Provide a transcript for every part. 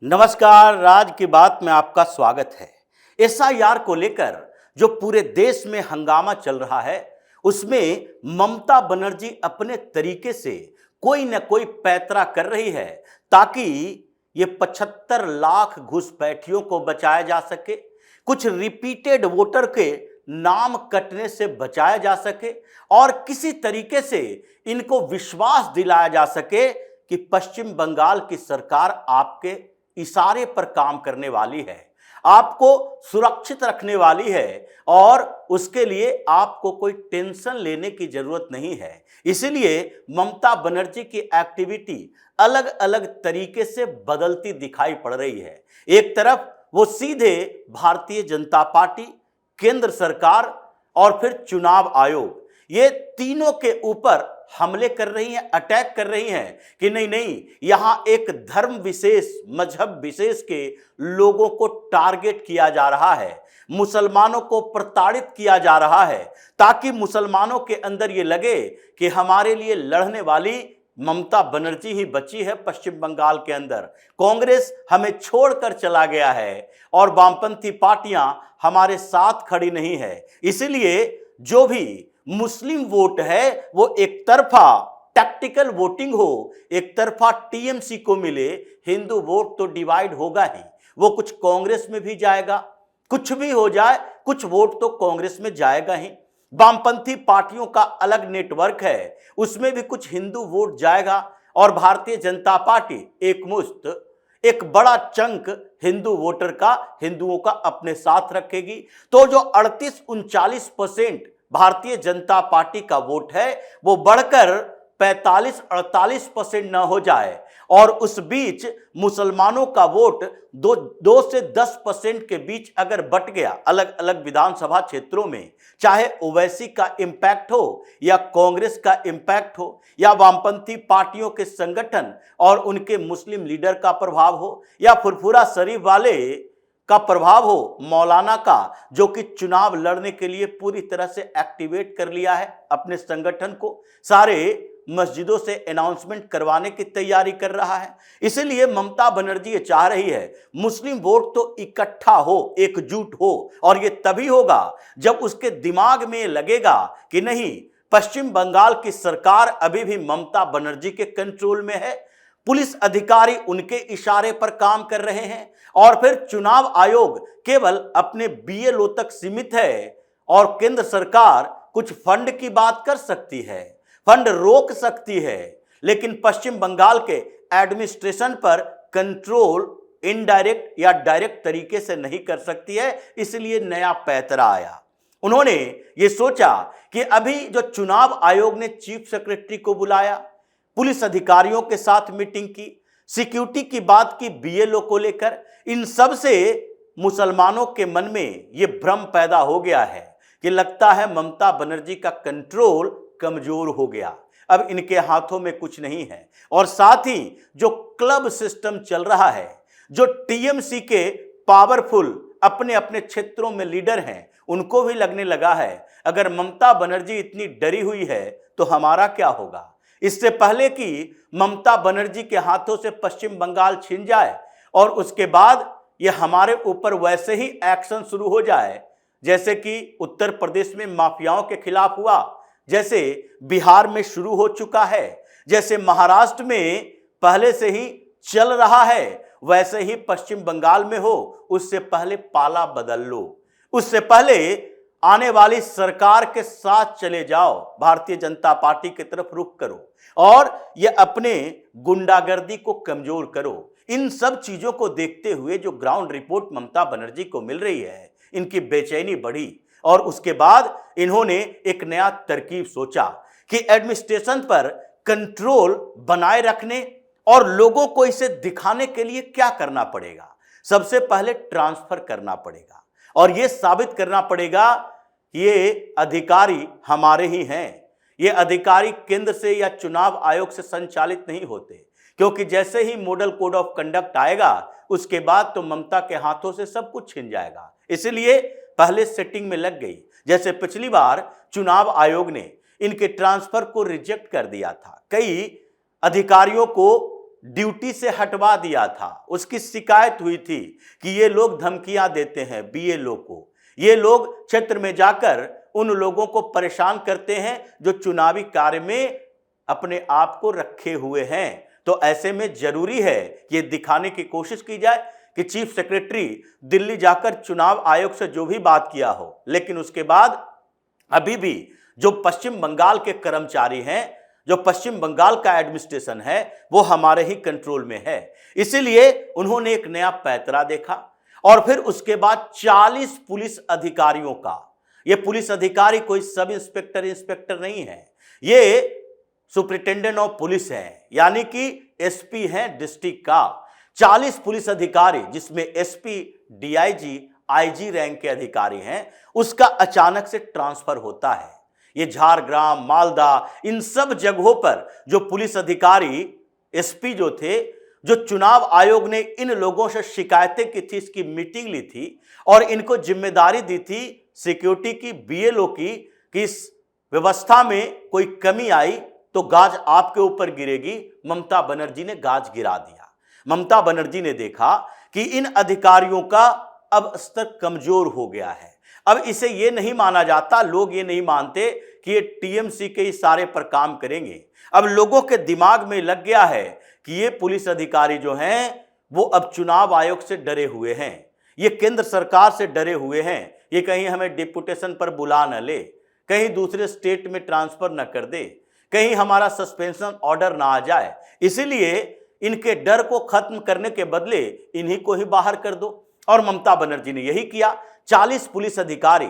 नमस्कार, राज की बात में आपका स्वागत है। एसआईआर को लेकर जो पूरे देश में हंगामा चल रहा है, उसमें ममता बनर्जी अपने तरीके से कोई न कोई पैंतरा कर रही है ताकि ये 75 लाख घुसपैठियों को बचाया जा सके, कुछ रिपीटेड वोटर के नाम कटने से बचाया जा सके और किसी तरीके से इनको विश्वास दिलाया जा सके कि पश्चिम बंगाल की सरकार आपके इशारे पर काम करने वाली है, आपको सुरक्षित रखने वाली है और उसके लिए आपको कोई टेंशन लेने की जरूरत नहीं है। इसीलिए ममता बनर्जी की एक्टिविटी अलग अलग तरीके से बदलती दिखाई पड़ रही है। एक तरफ वो सीधे भारतीय जनता पार्टी, केंद्र सरकार और फिर चुनाव आयोग, ये तीनों के ऊपर हमले कर रही हैं, अटैक कर रही हैं कि नहीं नहीं, यहां एक धर्म विशेष, मजहब विशेष के लोगों को टारगेट किया जा रहा है, मुसलमानों को प्रताड़ित किया जा रहा है ताकि मुसलमानों के अंदर ये लगे कि हमारे लिए लड़ने वाली ममता बनर्जी ही बची है पश्चिम बंगाल के अंदर, कांग्रेस हमें छोड़कर चला गया है और वामपंथी पार्टियां हमारे साथ खड़ी नहीं है। इसलिए जो भी मुस्लिम वोट है वो एक तरफा टैक्टिकल वोटिंग हो, एक तरफा टीएमसी को मिले, हिंदू वोट तो डिवाइड होगा ही, वो कुछ कांग्रेस में भी जाएगा, कुछ भी हो जाए कुछ वोट तो कांग्रेस में जाएगा ही। वामपंथी पार्टियों का अलग नेटवर्क है, उसमें भी कुछ हिंदू वोट जाएगा और भारतीय जनता पार्टी एकमुश्त एक बड़ा चंक हिंदू वोटर का, हिंदुओं का अपने साथ रखेगी। तो जो 38-39% भारतीय जनता पार्टी का वोट है वो बढ़कर 45-48% न हो जाए और उस बीच मुसलमानों का वोट 2 से 10% के बीच अगर बट गया अलग अलग विधानसभा क्षेत्रों में, चाहे ओवैसी का इम्पैक्ट हो या कांग्रेस का इम्पैक्ट हो या वामपंथी पार्टियों के संगठन और उनके मुस्लिम लीडर का प्रभाव हो या फुरफुरा शरीफ वाले का प्रभाव हो, मौलाना का, जो कि चुनाव लड़ने के लिए पूरी तरह से एक्टिवेट कर लिया है अपने संगठन को, सारे मस्जिदों से अनाउंसमेंट करवाने की तैयारी कर रहा है। इसलिए ममता बनर्जी ये चाह रही है मुस्लिम वोट तो इकट्ठा हो, एकजुट हो, और ये तभी होगा जब उसके दिमाग में लगेगा कि नहीं, पश्चिम बंगाल की सरकार अभी भी ममता बनर्जी के कंट्रोल में है, पुलिस अधिकारी उनके इशारे पर काम कर रहे हैं और फिर चुनाव आयोग केवल अपने बीएलओ तक सीमित है और केंद्र सरकार कुछ फंड की बात कर सकती है, फंड रोक सकती है, लेकिन पश्चिम बंगाल के एडमिनिस्ट्रेशन पर कंट्रोल इनडायरेक्ट या डायरेक्ट तरीके से नहीं कर सकती है। इसलिए नया पैंतरा आया। उन्होंने ये सोचा कि अभी जो चुनाव आयोग ने चीफ सेक्रेटरी को बुलाया, पुलिस अधिकारियों के साथ मीटिंग की, सिक्योरिटी की बात की बीएलओ को लेकर, इन सब से मुसलमानों के मन में यह भ्रम पैदा हो गया है कि लगता है ममता बनर्जी का कंट्रोल कमजोर हो गया, अब इनके हाथों में कुछ नहीं है। और साथ ही जो क्लब सिस्टम चल रहा है, जो टीएमसी के पावरफुल अपने अपने क्षेत्रों में लीडर हैं, उनको भी लगने लगा है अगर ममता बनर्जी इतनी डरी हुई है तो हमारा क्या होगा। इससे पहले कि ममता बनर्जी के हाथों से पश्चिम बंगाल छिन जाए और उसके बाद ये हमारे ऊपर वैसे ही एक्शन शुरू हो जाए जैसे कि उत्तर प्रदेश में माफियाओं के खिलाफ हुआ, जैसे बिहार में शुरू हो चुका है, जैसे महाराष्ट्र में पहले से ही चल रहा है, वैसे ही पश्चिम बंगाल में हो, उससे पहले पाला बदल लो, उससे पहले आने वाली सरकार के साथ चले जाओ, भारतीय जनता पार्टी की तरफ रुख करो और ये अपने गुंडागर्दी को कमजोर करो। इन सब चीजों को देखते हुए जो ग्राउंड रिपोर्ट ममता बनर्जी को मिल रही है, इनकी बेचैनी बढ़ी और उसके बाद इन्होंने एक नया तरकीब सोचा कि एडमिनिस्ट्रेशन पर कंट्रोल बनाए रखने और लोगों को इसे दिखाने के लिए क्या करना पड़ेगा। सबसे पहले ट्रांसफर करना पड़ेगा और यह साबित करना पड़ेगा ये अधिकारी हमारे ही हैं, ये अधिकारी केंद्र से या चुनाव आयोग से संचालित नहीं होते, क्योंकि जैसे ही मॉडल कोड ऑफ कंडक्ट आएगा उसके बाद तो ममता के हाथों से सब कुछ छिन जाएगा। इसलिए पहले सेटिंग में लग गई। जैसे पिछली बार चुनाव आयोग ने इनके ट्रांसफर को रिजेक्ट कर दिया था, कई अधिकारियों को ड्यूटी से हटवा दिया था, उसकी शिकायत हुई थी कि ये लोग धमकियां देते हैं बीएलओ को, ये लोग क्षेत्र में जाकर उन लोगों को परेशान करते हैं जो चुनावी कार्य में अपने आप को रखे हुए हैं। तो ऐसे में जरूरी है ये दिखाने की कोशिश की जाए कि चीफ सेक्रेटरी दिल्ली जाकर चुनाव आयोग से जो भी बात किया हो, लेकिन उसके बाद अभी भी जो पश्चिम बंगाल के कर्मचारी हैं, जो पश्चिम बंगाल का एडमिनिस्ट्रेशन है, वो हमारे ही कंट्रोल में है। इसीलिए उन्होंने एक नया पैतरा देखा और फिर उसके बाद 40 पुलिस अधिकारियों का, ये पुलिस अधिकारी कोई सब इंस्पेक्टर नहीं है, ये सुपरिटेंडेंट ऑफ पुलिस है, यानी कि एसपी हैं डिस्ट्रिक्ट का। 40 पुलिस अधिकारी जिसमें एसपी, डीआईजी, आईजी रैंक के अधिकारी हैं, उसका अचानक से ट्रांसफर होता है। ये झारग्राम, मालदा, इन सब जगहों पर जो पुलिस अधिकारी, एसपी जो थे, जो चुनाव आयोग ने इन लोगों से शिकायतें की थी, इसकी मीटिंग ली थी और इनको जिम्मेदारी दी थी सिक्योरिटी की, बीएलओ की, कि इस व्यवस्था में कोई कमी आई तो गाज आपके ऊपर गिरेगी। ममता बनर्जी ने गाज गिरा दिया। ममता बनर्जी ने देखा कि इन अधिकारियों का अब स्तर कमजोर हो गया है। अब इसे ये नहीं माना जाता, लोग ये नहीं मानते कि ये टीएमसी के इशारे पर काम करेंगे। अब लोगों के दिमाग में लग गया है कि ये पुलिस अधिकारी जो हैं वो अब चुनाव आयोग से डरे हुए हैं, ये केंद्र सरकार से डरे हुए हैं, ये कहीं हमें डिप्यूटेशन पर बुला न ले, कहीं दूसरे स्टेट में ट्रांसफर न कर दे, कहीं हमारा सस्पेंशन ऑर्डर ना आ जाए। इसीलिए इनके डर को खत्म करने के बदले इन्हीं को ही बाहर कर दो। और ममता बनर्जी ने यही किया। 40 पुलिस अधिकारी,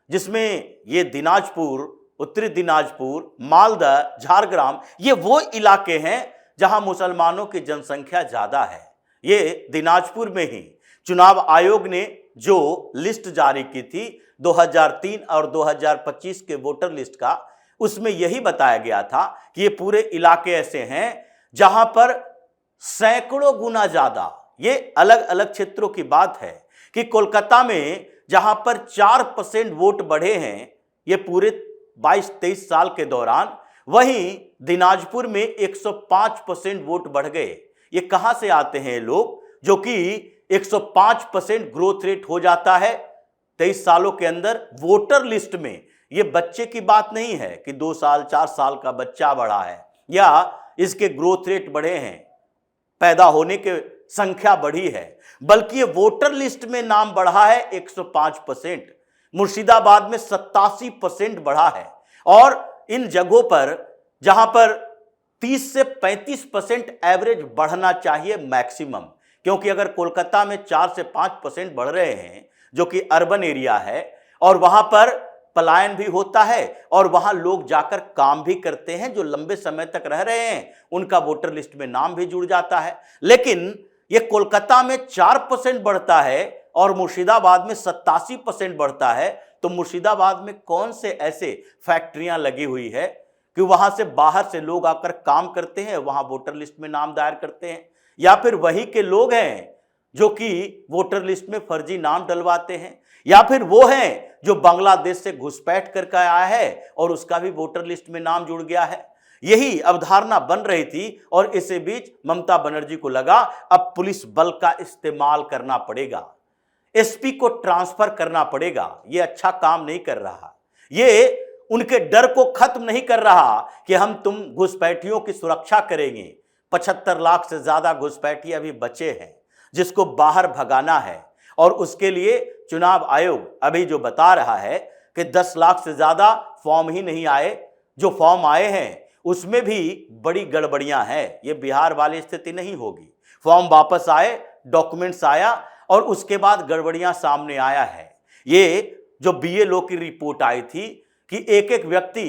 जिसमें ये दिनाजपुर, उत्तरी दिनाजपुर, मालदा, झारग्राम, ये वो इलाके हैं जहां मुसलमानों की जनसंख्या ज्यादा है। ये दिनाजपुर में ही चुनाव आयोग ने जो लिस्ट जारी की थी 2003 और 2025 के वोटर लिस्ट का, उसमें यही बताया गया था कि ये पूरे इलाके ऐसे हैं जहां पर सैकड़ों गुना ज्यादा, ये अलग अलग क्षेत्रों की बात है कि कोलकाता में जहां पर 4% वोट बढ़े हैं ये पूरे 22-23 साल के दौरान, वहीं दिनाजपुर में 105% वोट बढ़ गए। ये कहां से आते हैं लोग, जो कि 105% ग्रोथ रेट हो जाता है 23 सालों के अंदर वोटर लिस्ट में। ये बच्चे की बात नहीं है कि 2 साल 4 साल का बच्चा बढ़ा है या इसके ग्रोथ रेट बढ़े हैं, पैदा होने के संख्या बढ़ी है, बल्कि ये वोटर लिस्ट में नाम बढ़ा है 105%। मुर्शिदाबाद में 87% बढ़ा है। और इन जगहों पर जहां पर 30 से 35% एवरेज बढ़ना चाहिए मैक्सिमम, क्योंकि अगर कोलकाता में 4 से 5% बढ़ रहे हैं जो कि अर्बन एरिया है और वहां पर पलायन भी होता है और वहां लोग जाकर काम भी करते हैं, जो लंबे समय तक रह रहे हैं उनका वोटर लिस्ट में नाम भी जुड़ जाता है। लेकिन ये कोलकाता में 4% बढ़ता है और मुर्शिदाबाद में 87% बढ़ता है, तो मुर्शिदाबाद में कौन से ऐसे फैक्ट्रियां लगी हुई है कि वहां से बाहर से लोग आकर काम करते हैं, वहां वोटर लिस्ट में नाम दायर करते हैं, या फिर वही के लोग हैं जो कि वोटर लिस्ट में फर्जी नाम डलवाते हैं, या फिर वो हैं जो बांग्लादेश से घुसपैठ करके आया है और उसका भी वोटर लिस्ट में नाम जुड़ गया है। यही अवधारणा बन रही थी और इसी बीच ममता बनर्जी को लगा अब पुलिस बल का इस्तेमाल करना पड़ेगा, एसपी को ट्रांसफर करना पड़ेगा। ये अच्छा काम नहीं कर रहा, ये उनके डर को खत्म नहीं कर रहा कि हम तुम घुसपैठियों की सुरक्षा करेंगे। 75 लाख से ज्यादा घुसपैठी अभी बचे हैं जिसको बाहर भगाना है, और उसके लिए चुनाव आयोग अभी जो बता रहा है कि 10 लाख से ज्यादा फॉर्म ही नहीं आए, जो फॉर्म आए हैं उसमें भी बड़ी गड़बड़ियां हैं। ये बिहार वाली स्थिति नहीं होगी, फॉर्म वापस आए, डॉक्यूमेंट्स आया और उसके बाद गड़बड़ियां सामने आया है। ये जो बीएलओ की रिपोर्ट आई थी कि एक एक व्यक्ति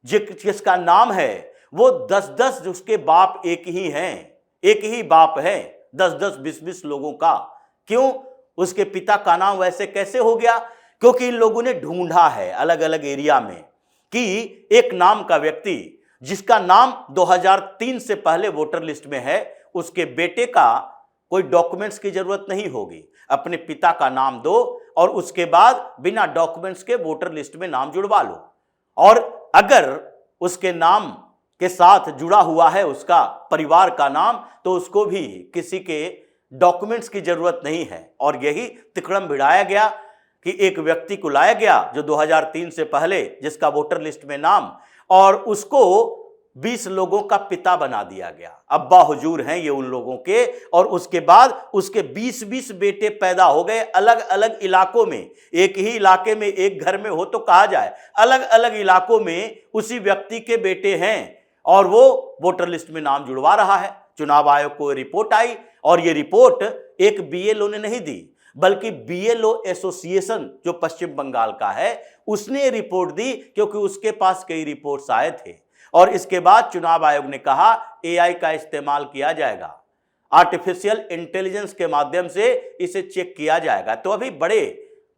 जिसका नाम है वो 10-10, उसके बाप एक ही हैं, एक ही बाप है, 10-10, 20-20 लोगों का। क्यों? उसके पिता का नाम वैसे कैसे हो गया? क्योंकि इन लोगों ने ढूंढा है अलग अलग एरिया में कि एक नाम का व्यक्ति जिसका नाम 2003 से पहले वोटर लिस्ट में है, उसके बेटे का कोई डॉक्यूमेंट्स की जरूरत नहीं होगी, अपने पिता का नाम दो और उसके बाद बिना डॉक्यूमेंट्स के वोटर लिस्ट में नाम जुड़वा लो। और अगर उसके नाम के साथ जुड़ा हुआ है उसका परिवार का नाम, तो उसको भी किसी के डॉक्यूमेंट्स की जरूरत नहीं है। और यही तिकड़म भिड़ाया गया कि एक व्यक्ति को लाया गया जो 2003 से पहले जिसका वोटर लिस्ट में नाम, और उसको 20 लोगों का पिता बना दिया गया। अब्बा हुजूर हैं ये उन लोगों के, और उसके बाद उसके 20-20 बेटे पैदा हो गए अलग अलग इलाकों में। एक ही इलाके में एक घर में हो तो कहा जाए, अलग अलग इलाकों में उसी व्यक्ति के बेटे हैं और वो वोटर लिस्ट में नाम जुड़वा रहा है। चुनाव आयोग को रिपोर्ट आई और ये रिपोर्ट एक बीएलओ ने नहीं दी, बल्कि बीएलओ एसोसिएशन जो पश्चिम बंगाल का है उसने रिपोर्ट दी, क्योंकि उसके पास कई रिपोर्ट्स आए थे। और इसके बाद चुनाव आयोग ने कहा एआई का इस्तेमाल किया जाएगा, आर्टिफिशियल इंटेलिजेंस के माध्यम से इसे चेक किया जाएगा। तो अभी बड़े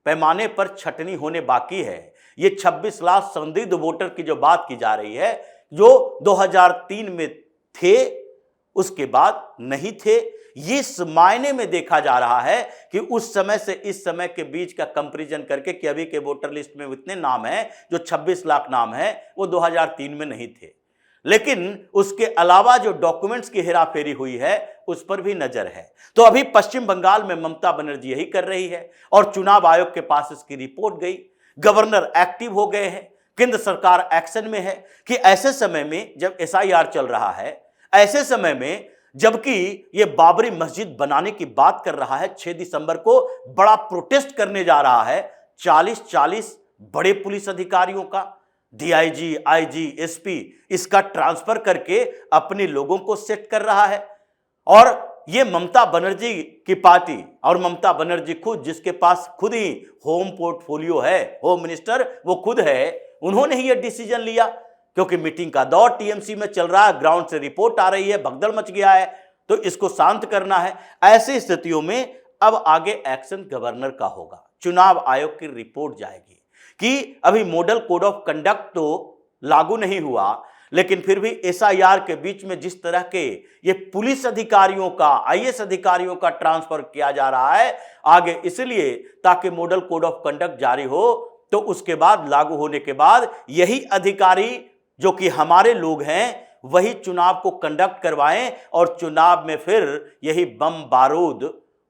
पैमाने पर छटनी होने बाकी है। ये 26 लाख संदिग्ध वोटर की जो बात की जा रही है, जो 2003 में थे उसके बाद नहीं थे, ये इस मायने में देखा जा रहा है कि उस समय से इस समय के बीच का कंपैरिजन करके कि अभी के वोटर लिस्ट में इतने नाम हैं, जो 26 लाख नाम हैं वो 2003 में नहीं थे। लेकिन उसके अलावा जो डॉक्यूमेंट्स की हेराफेरी हुई है उस पर भी नजर है। तो अभी पश्चिम बंगाल में ममता बनर्जी यही कर रही है और चुनाव आयोग के पास इसकी रिपोर्ट गई, गवर्नर एक्टिव हो गए हैं, केंद्र सरकार एक्शन में है कि ऐसे समय में जब एसआईआर चल रहा है, ऐसे समय में जबकि ये बाबरी मस्जिद बनाने की बात कर रहा है, 6 दिसंबर को बड़ा प्रोटेस्ट करने जा रहा है, 40 बड़े पुलिस अधिकारियों का, डीआईजी, आईजी, एसपी इसका ट्रांसफर करके अपने लोगों को सेट कर रहा है। और ये ममता बनर्जी की पार्टी और ममता बनर्जी खुद, जिसके पास खुद ही होम पोर्टफोलियो है, होम मिनिस्टर वो खुद है, उन्होंने ही ये डिसीजन लिया, क्योंकि मीटिंग का दौर टीएमसी में चल रहा है, ग्राउंड से रिपोर्ट आ रही है, भगदड़ मच गया है, तो इसको शांत करना है। ऐसी स्थितियों में अब आगे एक्शन गवर्नर का होगा, चुनाव आयोग की रिपोर्ट जाएगी कि अभी मॉडल कोड ऑफ कंडक्ट तो लागू नहीं हुआ, लेकिन फिर भी एसआईआर के बीच में जिस तरह के ये पुलिस अधिकारियों का, आईएएस अधिकारियों का ट्रांसफर किया जा रहा है आगे, इसलिए ताकि मॉडल कोड ऑफ कंडक्ट जारी हो, तो उसके बाद लागू होने के बाद यही अधिकारी जो कि हमारे लोग हैं वही चुनाव को कंडक्ट करवाएं और चुनाव में फिर यही बम बारूद,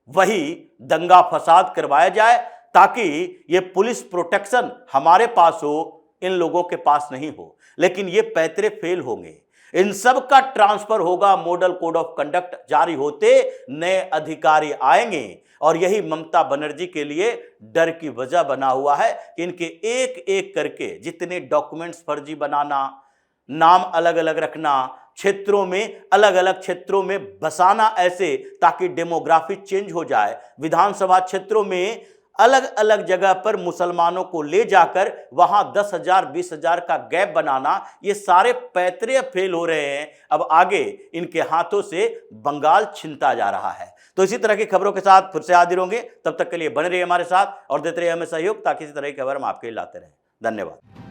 वही दंगा फसाद करवाया जाए, ताकि ये पुलिस प्रोटेक्शन हमारे पास हो, इन लोगों के पास नहीं हो। लेकिन ये पैतरे फेल होंगे, इन सब का ट्रांसफर होगा, मॉडल कोड ऑफ कंडक्ट जारी होते नए अधिकारी आएंगे। और यही ममता बनर्जी के लिए डर की वजह बना हुआ है कि इनके एक एक करके जितने डॉक्यूमेंट्स फर्जी बनाना, नाम अलग अलग रखना, क्षेत्रों में अलग अलग क्षेत्रों में बसाना ऐसे ताकि डेमोग्राफी चेंज हो जाए, विधानसभा क्षेत्रों में अलग अलग जगह पर मुसलमानों को ले जाकर वहां 10,000 20,000 का गैप बनाना, ये सारे पैतरे फेल हो रहे हैं। अब आगे इनके हाथों से बंगाल छिनता जा रहा है। तो इसी तरह की खबरों के साथ फिर से हाजिर होंगे, तब तक के लिए बने रहिए हमारे साथ और देते रहिए हमें सहयोग, ताकि इसी तरह की खबर हम आपके लिए लाते रहें। धन्यवाद।